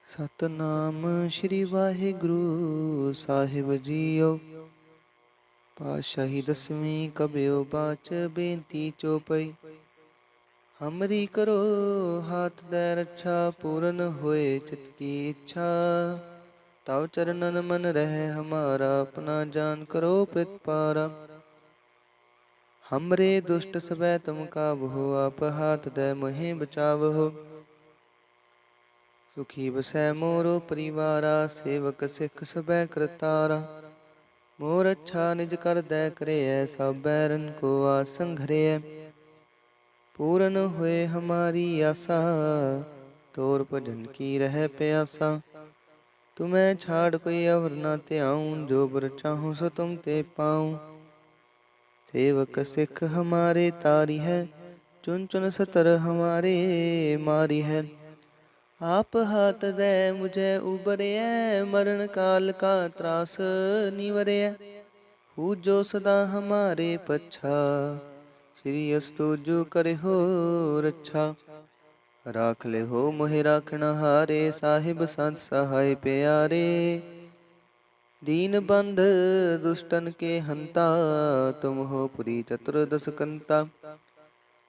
ਸਤਨਾਮ ਸ਼੍ਰੀ ਵਾਹਿਗੁਰੂ ਸਾਹਿਬ JIO. ਪਾਤਸ਼ਾਹੀ ਦਸਵੀਂ ਕਬਿਓ ਬਾਚ ਬੇਨਤੀ ਚੋਪਈ। ਹਮਰੀ ਕਰੋ ਹਾਥ ਦੈ ਰੱਛਾ, ਪੂਰਨ ਹੋਏ ਚਿਤ ਕੀ ਇੱਛਾ। ਤਵ ਚਰਨਨ ਮਨ ਰਹਿ ਹਮਾਰਾ, ਆਪਣਾ ਜਾਨ ਕਰੋ ਪ੍ਰਤਪਾਰਾ। हमरे दुष्ट सबै तुम काबहो, आप हाथ दे मोहि बचावहो। सुखी बसै मोरो परिवारा, सेवक सिख सबै करतारा। मोर अच्छा निज कर दै करे, सब बैरन को आसन घरे। पूरन हुए हमारी आशा, तोर भजन की रह प्यासा। तुम्हें छाड़ कोई अवर न त्याऊं, जो बर चाहूं सो तुम ते पाऊं। सेवक सिख हमारे तारी है, चुन चुन सतर हमारे मारी है। आप हाथ दे मुझे उबरे, मरण काल का त्रास निवरे। पूजो सदा हमारे पच्छा, श्री अस्तु जो करे हो रच्छा। राख ले हो मोहि राखना हारे, साहिब संत सहाय प्यारे। दीन बंध दुष्टन के हंता, तुम हो पुरी चतुर्दश कंता।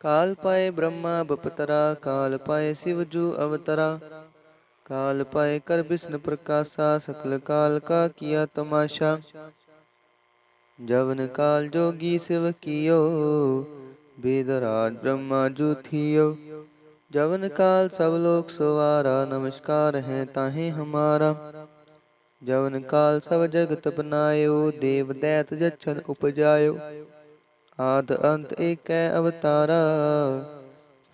काल पाए ब्रह्मा बपतरा, काल पाए शिव जू अवतरा। काल पाए कर विष्णु प्रकाशा, सकल काल का किया तमाशा। जवन काल जोगी शिव कियो, वेदराज ब्रह्मा जू थियो। जवन काल सब लोक सवारा, नमस्कार है ताहे हमारा। जवन काल सब जगत बनायो, देव दैत जछन उपजायो। आद अंत एक अवतारा,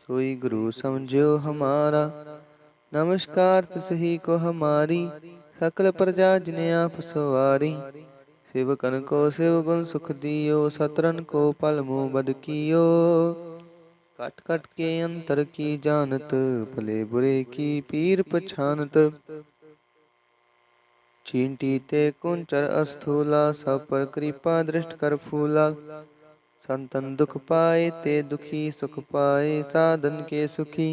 सोई गुरु समझियो हमारा। नमस्कार तिसही को हमारी, सकल प्रजा जिने आप सवारी। शिवकन को शिव गुण सुख दियो, सतरन को पल मुँह बद कियो। कट कट के अंतर की जानत, भले बुरे की पीर पछानत। चींटी ते कुंचर अस्थूला, सब पर कृपा दृष्ट कर फूला। संतन दुख पाए ते दुखी, सुख पाए साधन के सुखी।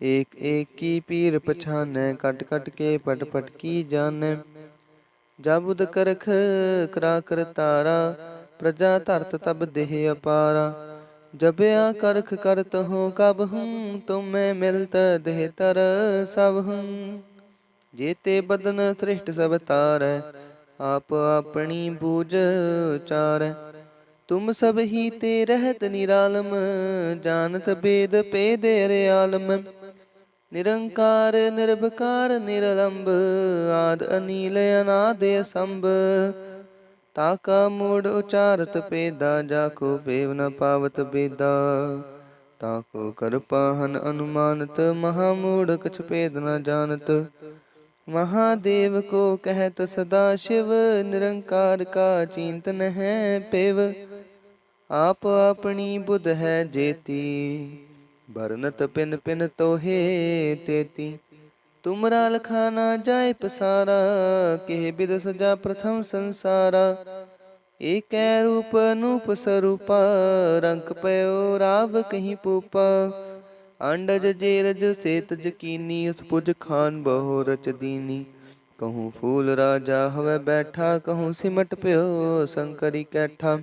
एक एक की पीर पछानै, कट कट के पट पट की जानै। जाबुद करख करा कर तारा, प्रजा धरत तब देह अपारा। जबया करख करत हो कब हूँ, तुम मैं मिलत देह तर सब हूँ। जेते बदन श्रेष्ठ सब तारै, आप अपनी बूझ चारै। तुम सब ही ते रहत निरालम, जानत भेद पेद आलम। निरंकार निर्भकार निरलंब, आद अनील अनाद असंभ। ताका मूढ़ उचारत पेदा, जाको पेव न पावत बेदा। ताको कर पाहन अनुमानत, महामूढ़ कछ पेद न जानत। महादेव को कहत सदा शिव, निरंकार का चिंतन है पिव। आप अपनी बुध है जेती, बरनत पिन पिन तोहे तेती। तुमरा लखाना जाय पसारा, के बिद सजा प्रथम संसारा। एक रूप अनूप स्वरूपा, रंग पयो राव कहीं पूपा। अंडज जेरज सेतज कीनी, उसपुज खान बहु रच दीनी। कहूँ फूल राजा हवै बैठा, कहूँ सिमट प्यो शंकरी कैठा।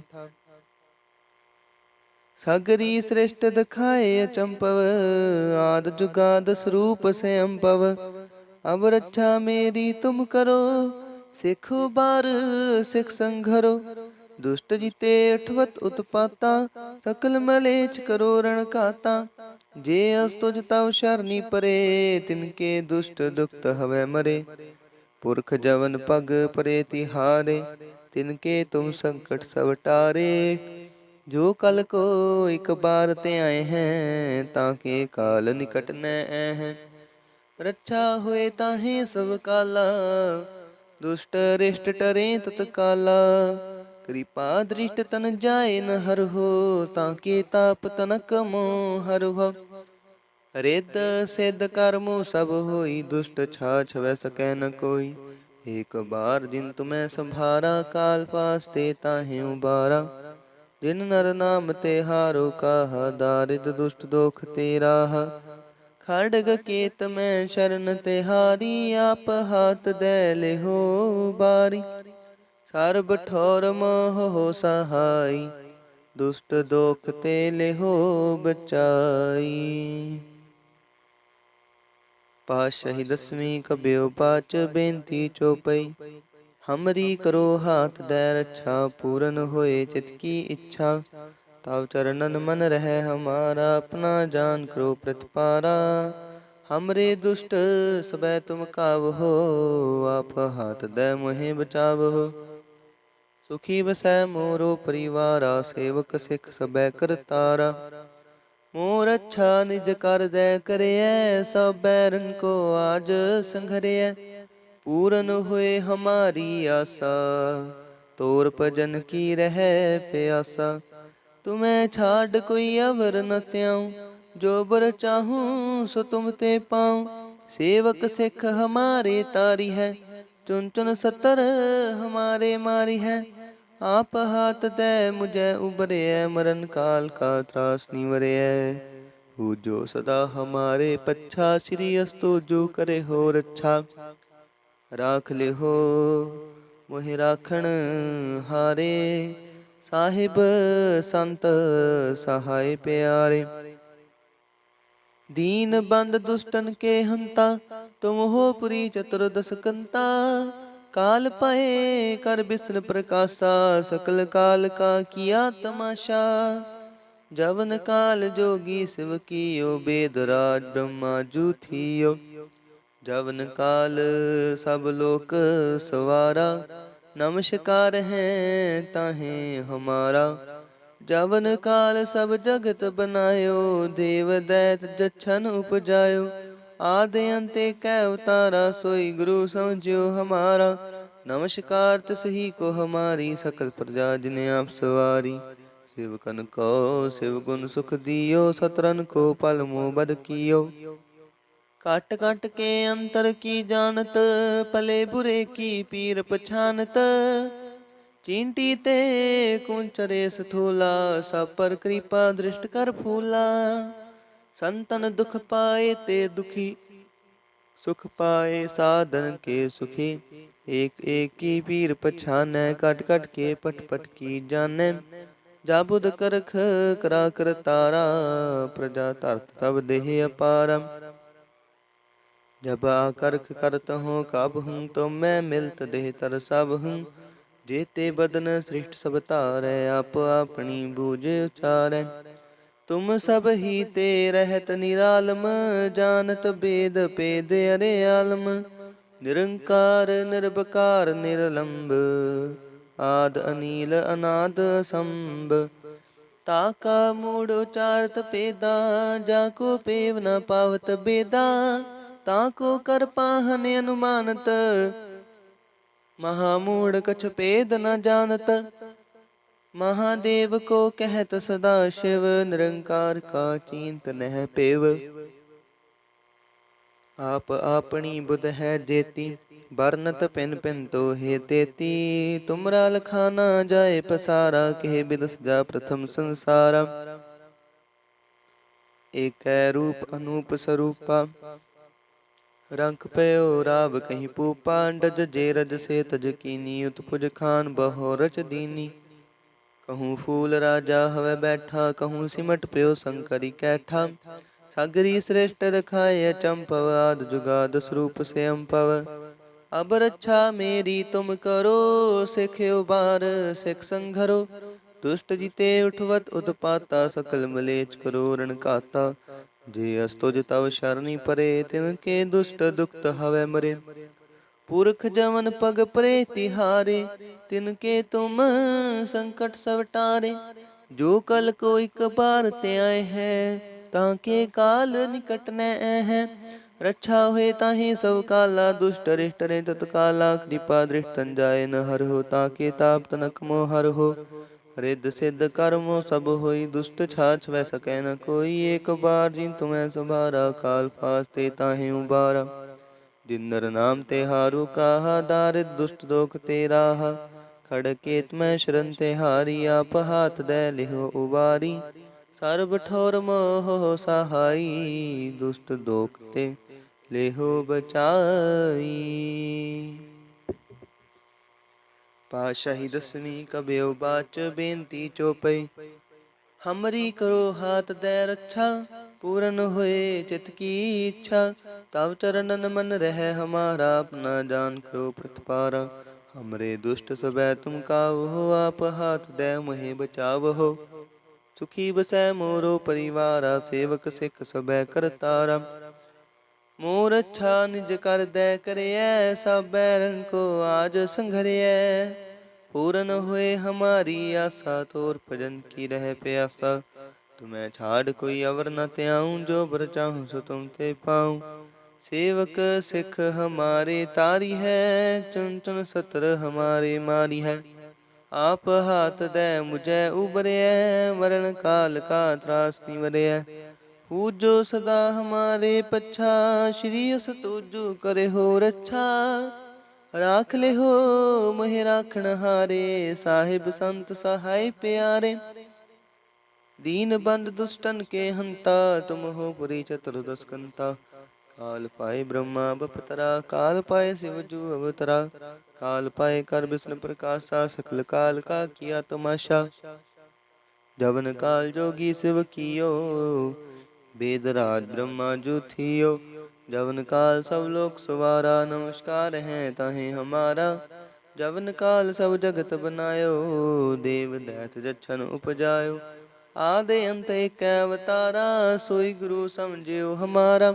सगरी सृष्ट दिखाए अचंपव, आद जुगाद स्वरूप स्वयंपव। अब रक्षा मेरी तुम करो, सिख बार सिख संघरो। दुष्ट जीते अठवत उत्पाता, सकल मलेच करो रण काता। जे अस्तुज तव शरणी परे, तिनके दुष्ट दुखत हवै मरे। पुरख जवन पग परे तिहारे, तिनके तुम संकट सब टारे। जो कल को एक बार ते आए हैं, ताके काल निकट न हैं। रक्षा हुए ताहे सब काला, दुष्ट रिष्ट टरे तत्काला। कृपा दृष्ट तन जाए न हर हो, ताके ताप तनक मोह हर हो। रिद सिद्ध कर्मो सब होई, दुष्ट छाछ वै सकै न कोई। एक बार जिन तुम्हें संभारा, काल पास ते ताहि उबारा। जिन नर नाम ते हारो काहा, दारिद दुष्ट दोख ते राहा। खड़ग केत में शरण तिहारी, आप हाथ दे लिहो बारी। सर्ब ठौर मोह हो सहाई, दुष्ट दोख ते लिहो बचाई। पातशाही दसवीं कब्यो पाच बेनती चौपई। हमरी करो हाथ दे रक्षा, पूरन होए चित की इच्छा। ताव चरणन मन रहे हमारा, अपना जान करो प्रतिपारा। हमरे दुष्ट सबै तुम कावहो, आप हाथ दे मोहे बचावहो। सुखी बसै मोरो परिवारा, सेवक सिख सबै करतारा। मोर अच्छा निज कर दे करियै, सब बैरन को आज संघरियै। पूरन हुए हमारी आशा, तोर भजन की रह प्यासा। तुम्हें छाड़ कोई अवर न त्याऊं, जो बर चाहूं सो तुम ते पाऊं। सेवक सिख हमारे तारी है, चुन चुन सतर हमारे मारी है। आप हाथ दे मुझे उबरे, मरण काल का त्रास निवरे। हो जो सदा हमारे पच्छा, श्री अस्तु जो करे हो रक्षा। राख ले हो मोहि राखण हारे, साहिब संत सहाय प्यारे। दीन बंद दुष्टन के हंता, तुम हो पुरी चतुर्दश कंता। काल पाए कर बिस्न प्रकाशा, सकल काल का किया तमाशा। जवन काल जोगी शिव कियो, बेदराज ब्रह्मा जू थियो। जवन काल सब लोक सवारा, नमस्कार है ताहे हमारा। जवन काल सब जगत बनायो, देव दैत जछन उपजायो। आदि अंते कै अवतारा, सोई गुरु समझियो हमारा। नमस्कार तिसही को हमारी, सकल प्रजा जिने आप सवारी। सेवकन को शिव गुण सुख दियो, सतरन को पल मुँह बद कियो। काट काट के अंतर की जानत, पले बुरे की पीर पछानत। चींटी ते कुंचरे स्थूला, सब पर कृपा दृष्ट कर फूला। संतन दुख पाए ते दुखी, सुख पाए साधन के सुखी। एक एक की पीर पछानै, कट कट के पट पट की जानै। जाबुद करख करा कर तारा, प्रजा धरत तब देह अपारा। जब आकर्ख करत हूँ कब हूँ, तो मैं मिलत देह तर सब हूँ। जेते बदन सृष्ट सब तारै, आप अपनी बूझ उचारै। तुम सब ही ते रहत निरालम, जानत बेद पेद अरे आलम। निरंकार निर्विकार निरलंब, आद अनील अनाद असंभ। ताका मूढ़ उचारत पेदा, जाको पेव न पावत बेदा। ताको कर पाहन अनुमानत, महामूढ़ कछ पेद न जानत। महादेव को कहत सदा शिव, निरंकार का चिंत नह पेव। आप आपनी बुध है जेती, बरनत पिन पिन तो हे तेती। तुमरा लखाना जाए पसारा, कहे बिद सजा प्रथम संसारा। एक रूप अनूप स्वरूपा, रंक पयो राव कहीं पूपा। डज जे रज से तज कीनी, उत्पुज खान बहो रच दीनी। कहूँ फूल राजा हवे बैठा, कहूँ सिमट पयो शंकरी कैठा। सागरी श्रेष्ठ रखाय चंपव, आद जुगाद स्वरूप से अम्पव। अब रक्षा मेरी तुम करो, सिख उबार सिख संघरो। दुष्ट जीते उठवत उत्पाता, सकल मलेच करो रण काता। जे अस्तुज तव शरणी परे, तिनके दुष्ट दुखत हवे मरे। पुरख जवन पग परे तिहारे, तिनके तुम संकट सब टारे। जो कल को एक बार ते आए हैं, ताके काल निकट न है। रक्षा हुए ताहि सब काला, दुष्ट रिष्ट रे तत्काला। कृपा दृष्ट जाए न हर हो, ताके ताप तनक मोह हर हो। रिद्ध सिद्ध कर्मो सब होई, दुष्ट छाछ वै सकै न कोई। एक बार जिन तुम्हें संभारा, काल फास्ते ताहि उबारा। जिन नर नाम तेहारू काहा, दारिद दुष्ट दोख ते राहा। खड़केत में शरण तेहारी, आप हाथ दे लिहो उबारी। ਸਰਬ ਠੋਰ ਮੋਹ ਸਹਾਈ, ਦੁਸ਼ਟ ਦੋਖ ਤੇ लेहो बचाई। पातशाही दसवीं कबयो बाच बेनती चौपई, हमरी करो हाथ दे रक्षा, पूरन होए चित की इच्छा। तब चरणन मन रह हमारा, अपना जान करो प्रतिपारा। हमरे दुष्ट सबै तुम कावहो, आप हाथ दे मोहे बचावहो। सुखी बसै मोरो परिवारा, सेवक सिख सबै करतारा। मोर अच्छा निज कर दे करिए, सब बैरन को आज संघरिए। पूरन हुए हमारी आशा, तोर भजन की रह प्यासा। तुम्हें छाड़ कोई अवर न त्याऊं, जो बर चाहूं सो तुम ते पाऊं। सेवक सिख हमारे तारी है, चुन चुन सतर हमारे मारी है। आप हाथ दे मुझे उबरिए, मरण काल का त्रास निवरिए। पूजो सदा हमारे पच्छा, श्री अस तुजो करे हो रक्षा। राख ले हो मोहि राखण हारे, साहिब संत सहाय प्यारे। दीन बंद दुष्टन के हंता, तुम हो पुरी चतुर्दश कंता। काल पाए ब्रह्मा बपतरा, काल पाए शिव जू अवतरा। काल पाए कर विष्णु प्रकाशा, सकल काल का किया तमाशा। जवन काल जोगी शिव कियो, वेदराज ब्रह्मा जू थियो। जवन काल सब लोक सवारा, नमस्कार है ताहे हमारा। जवन काल सब जगत बनायो, देव दैत जछन उपजायो। आदि अंत एक अवतारा, सोई गुरु समझियो हमारा।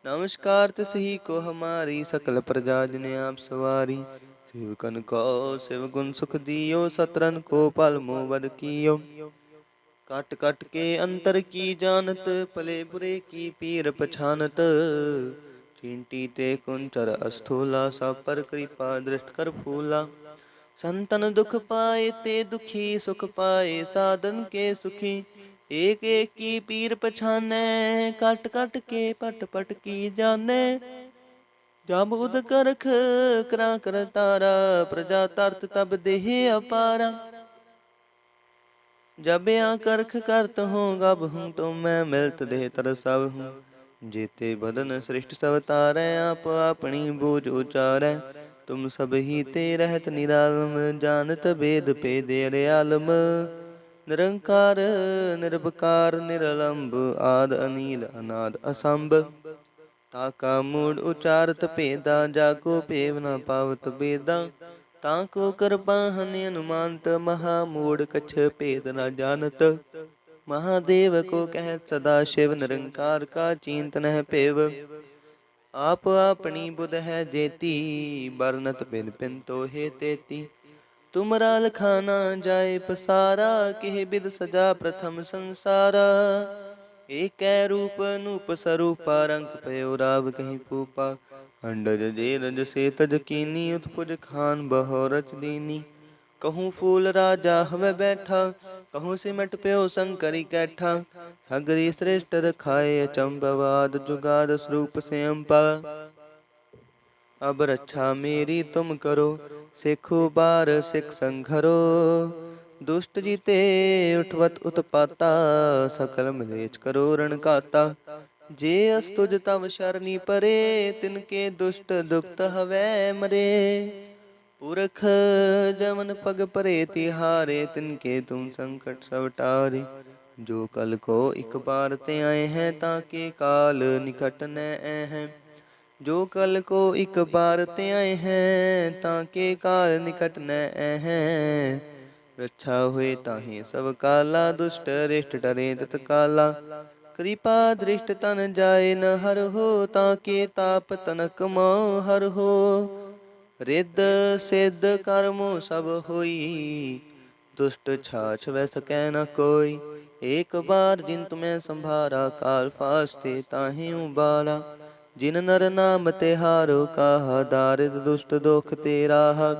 नमस्कार तिसही को हमारी, सकल प्रजा जिने आप सवारी। सेवकन को शिव गुण सुख दियो, सतरन को पल मोह बद कियो। कट कट के अंतर की जानत, भले बुरे की पीर पछानत। चींटी ते कुंचर अस्थूला, सब पर कृपा दृष्ट कर फूला। संतन दुख पाए ते दुखी, सुख पाए साधन के सुखी। एक एक की पीर पछाने, कट कट के पट पट की जाने। जब उद करख करा कर तारा, प्रजा तरत तब देह अपारा। जब या करख करत हूँ, गब हूँ तो मैं मिलत देह तर सब हूँ। जेते बदन सृष्ट सब तारै, आप अपनी बूझ उचारै। तुम सब ही ते रहत निरालम, जानत भेद भेद अरयालम। निरंकार निर्विकार निरलंब, आद अनील अनाद असंभ। ताका मूड उचारत भेदा, जाको पेव न पावत बेदा। ताको कृपाहन अनुमानत, महामूढ़ कछ भेद न जानत। महादेव को कहत सदा शिव, निरंकार का चिंतन है पेव। आप अपनी बुध है जेती, बरनत बिन पिन तो हे तेती। तुमरा लखाना जाए पसारा, किह बिद सजा प्रथम संसारा। एक रूप नूप स्वरूपा, रंग पयो राव कहीं पूपा। अंडज जेरज से तज कीनी, उत्पुज खान बहो रच दीनी। कहूँ फूल राजा हवे बैठा, कहूँ सिमट प्यो शंकरी कैठा। सगरी श्रेष्ठ रखाए अचंबवाद, जुगाद स्वरूप से अम्पा। अब रक्षा मेरी तुम करो, सिखो बार सिख संघरो। दुष्ट जीते उठवत उत्पाता, सकल मलेच करो रणकाता। जे अस्तुज तव शरणी परे, तिनके दुष्ट दुखत हवै मरे। पुरख जमन पग परे तिहारे, तिनके तुम संकट सब टारे। जो कल को एक बार ते आए हैं, ताके काल निकट न हैं। जो कल को एक बार ते आए हैं, ताके काल निकट न हैं। रक्षा हुए ताहि सब काला, दुष्ट रिष्ट डरे तत्काला। कृपा दृष्ट तन जाए न हर हो, ताके ताप तनक मोह हर हो। रिद्ध सिद्ध कर्मो सब होई, दुष्ट छाछ वै सकै न कोई। एक बार जिन तुम्हें संभारा, काल फास्ते ताहि उबारा। जिन नर नाम तिहारो कहा, दारिद दुष्ट दोख ते राहा।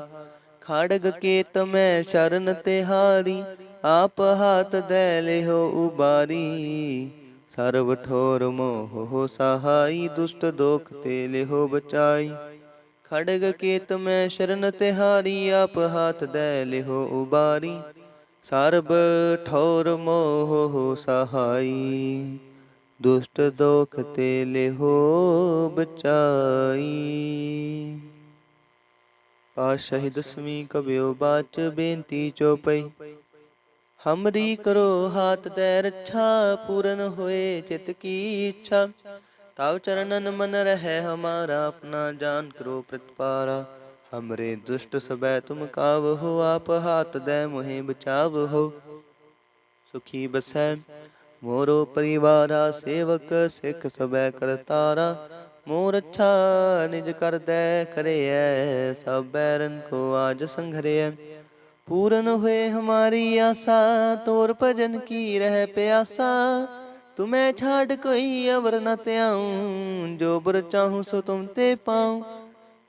खड़ग केत में शरण तिहारी, आप हाथ दे लेहो उबारी। सर्व ठोर मोह हो सहाई, दुष्ट दोख ते लेहो बचाई। खड़ग केत में शरण तिहारी, आप हाथ दे लेहो उबारी। ਸਰਬ ਠੌਰ ਮੋਹ ਸਹਾਈ, ਦੁਸ਼ਟ ਦੋਖ ਤੇ ਲਿਹੋ ਬਚਾਈ। ਪਾਤਸ਼ਾਹੀ ਦਸਵੀਂ ਕਬਿਓ ਬਾਚ ਬੇਨਤੀ ਚੌਪਈ। हमरी करो हाथ दे रक्षा, पूर्ण होए चित की इच्छा। ताव चरणन मन रहे हमारा, अपना जान करो प्रतिपारा। हमरे दुष्ट सबै तुम काव हो, आप हाथ दे मोहे बचाव हो। सुखी बसै मोरो परिवारा, सेवक सिख सबै करतारा। मोर अच्छा निज कर दे करे, सब बैरन को आज संघरे। पूर्ण हुए हमारी आशा, तोर भजन की रह प्यासा। तुम्हें छाड़ कोई अवर न त्याऊं, जो बुर चाहूं सो तुम ते पाऊं।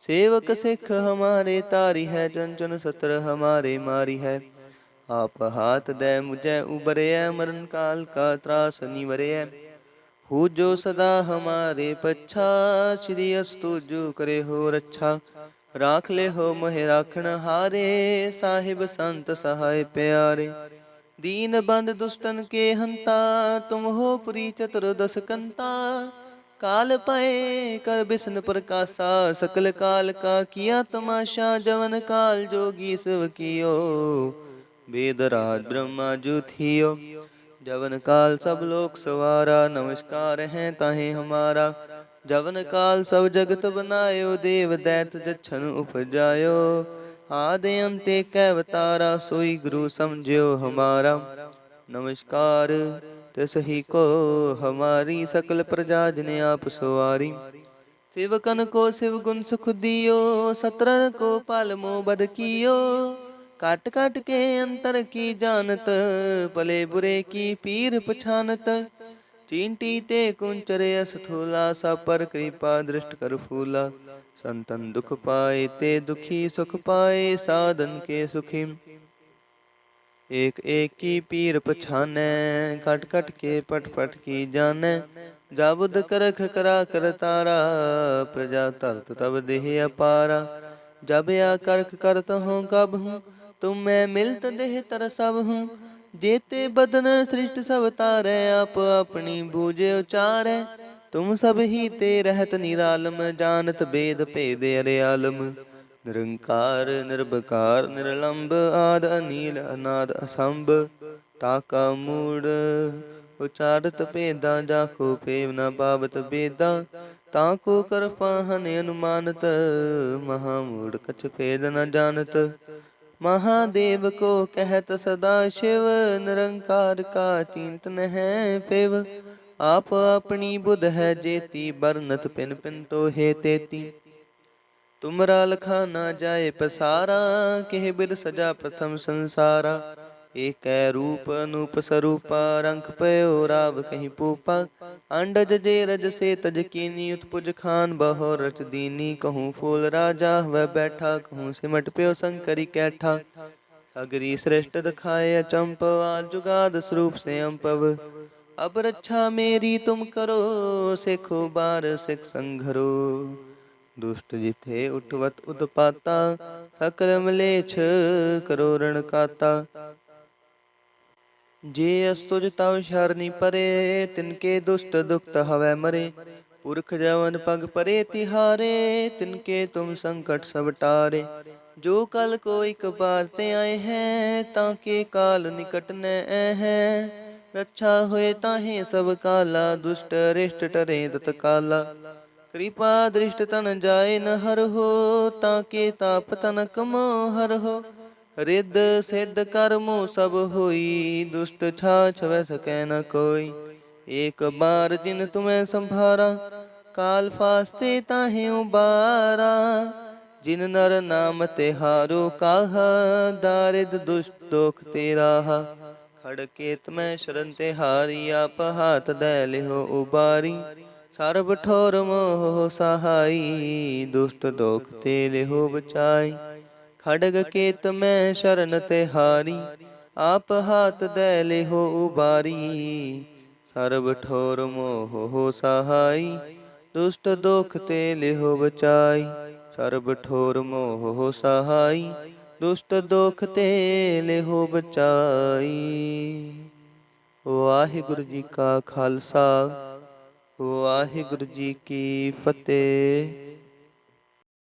सेवक सिख हमारे तारी है, चुन चुन सत्र हमारे मारी है। आप हाथ दे मुझे उबरे, मरण काल का त्रास निवरे। हो जो सदा हमारे पच्छा, श्री अस्तु जो करे हो रक्षा। राख ले हो मोहे राखण हारे, साहिब संत सहाय प्यारे। दीन बंद दुष्टन के हंता, तुम हो पुरी चतुर्दश कंता। काल पाए कर बिसन प्रकाशा, सकल काल का किया तमाशा। जवन काल जोगी शिव कियो, वेद राज ब्रह्मा जू थियो। जवन काल सब लोक सवारा, नमस्कार है ताहे हमारा। जवन काल सब जगत बनायो, देव दैत जछन उपजायो। आदि अंत एक अवतारा, सोई गुरु समझियो हमारा। नमस्कार तिसहि को हमारी, सकल प्रजा जिने आप सवारी। सेवकन को शिव गुण सुख दियो, सत्रन को पाल मो बद कियो। काट काट के अंतर की जानत, भले बुरे की पीर पछानत। चींटी ते कुंचरे स्थूला, सब पर कृपा दृष्ट कर फूला। संतन दुख पाए ते दुखी, सुख पाए साधन के सुखी। एक एक की पीर पछाने, कट कट के पट पट की जाने। जाबुद करख करा कर तारा, प्रजा तरत तब देह अपारा। जब या करख करत हूँ कब हूँ, तुम मैं मिलत देह तर सब हूँ। जेते बदन सृष्ट सब तारे, आप अपनी बूझे उचारे। तुम सब ही ते रहत निरालम, जानत वेद भेद अरियालम। निरंकार निर्भकार निर्लंब, आद अनील अनाद असंभ। ताका मूड उचारत भेदा, जाको पेव न पावत बेदा। ताको कर पाहन अनुमानत, महामूड कछ भेद न जानत। महादेव को कहत सदा शिव, निरंकार का चिंत न पिव। आप अपनी बुध है जेती, बरनत पिन पिन तो हे तेती। तुमरा लखा ना जाए पसारा, केह बिर सजा प्रथम संसारा। एक रूप अनूप स्वरूपा, रंग पयो राव कहीं पूपा। अंडज जे रज से तज कीनी, उत्पुज खान बहो रच दीनी। कहूँ फूल राजा वह बैठा, कहूँ सिमट प्यो शंकरी कैठा। सगरी श्रेष्ठ दखाए अचंपवाल, जुगाद स्वरूप से अम्पव। अब रक्षा मेरी तुम करो, सिखो बार सिख संघरो। दुष्ट जिथे उठवत उत्पाता, सकल मलेच्छ करो रण काता। जे अस्तुज तव शरणी परे, तिनके दुष्ट दुखत हवै मरे। पुरख जवन पग परे तिहारे, तिनके तुम संकट सब टारे। जो कल को एक बार ते आए हैं, ताके काल निकट न हैं। रक्षा होए ताहे सब काला, दुष्ट रिष्ट टरे तत्काला। कृपा दृष्ट तन जाए न हर हो, ताके ताप तनक मोह हर हो। रिद्ध सिद्ध कर्मो सब होई, दुष्ट छाछ वह सकै न कोई। एक बार जिन तुम्हें संभारा, काल फास्ते ताहे उबारा। जिन नर नाम तिहारो काहा, दारिद दुष्ट दोख तेराहा। खड़के तुम्हें शरण तिहारी, आप हाथ दे लिहो उबारी। सर्ब ठोर मोह सहाई, दुष्ट दोख ते लिहो बचाई। खड़ग केत में शरण तिहारी, आप हाथ दे लिहो उबारी। सर्ब ठोर मोह सहाई, दुष्ट दोख ते लिहो बचाई। सर्ब ठोर मोह सहाई, ਦੁਸ਼ਟ ਦੋਖ ਤੇ ਲਿਹੋ ਬਚਾਈ। ਵਾਹਿਗੁਰੂ ਜੀ ਕਾ ਖਾਲਸਾ, ਵਾਹਿਗੁਰੂ ਜੀ ਕੀ ਫਤਿਹ।